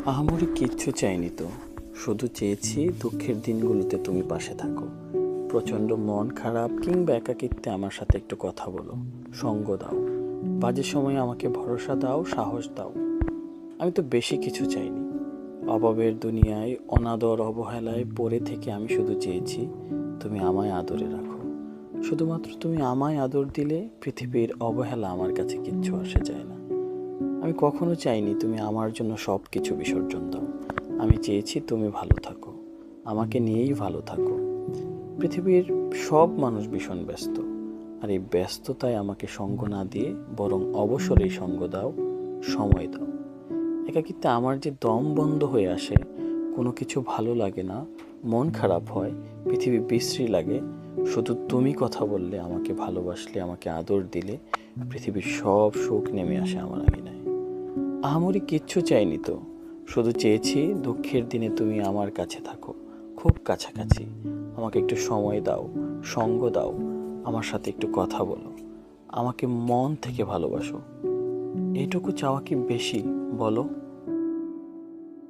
আহামরি কিচ্ছু চাইনি তো, শুধু চেয়েছি দুঃখের দিনগুলোতে তুমি পাশে থাকো। প্রচণ্ড মন খারাপ কিংবা একাকিত্বে আমার সাথে একটু কথা বলো, সঙ্গ দাও। বাজে সময়ে আমাকে ভরসা দাও, সাহস দাও। আমি তো বেশি কিছু চাইনি। অভাবের দুনিয়ায় অনাদর অবহেলায় পড়ে থেকে আমি শুধু চেয়েছি তুমি আমায় আদরে রাখো। শুধুমাত্র তুমি আমায় আদর দিলে পৃথিবীর অবহেলা আমার কাছে কিচ্ছু আসে যায় না। আমি কখনো চাইনি তুমি আমার জন্য সব কিছু বিসর্জন দাও। আমি চেয়েছি তুমি ভালো থাকো, আমাকে নিয়েই ভালো থাকো। পৃথিবীর সব মানুষ ভীষণ ব্যস্ত, আর এই ব্যস্ততায় আমাকে সঙ্গ না দিয়ে বরং অবসরেই সঙ্গ দাও, সময় দাও। একাকিত্বে আমার যে দম বন্ধ হয়ে আসে, কোনো কিছু ভালো লাগে না, মন খারাপ হয়, পৃথিবী বিশ্রী লাগে। শুধু তুমি কথা বললে, আমাকে ভালোবাসলে, আমাকে আদর দিলে পৃথিবীর সব সুখ নেমে আসে আমার আঙিনায়। আহামরি কিচ্ছু চাইনি তো, শুধু চেয়েছি দুঃখের দিনে তুমি আমার কাছে থাকো, খুব কাছাকাছি। আমাকে একটু সময় দাও, সঙ্গ দাও, আমার সাথে একটু কথা বলো, আমাকে মন থেকে ভালোবাসো। এইটুকু চাওয়া কি বেশি বলো?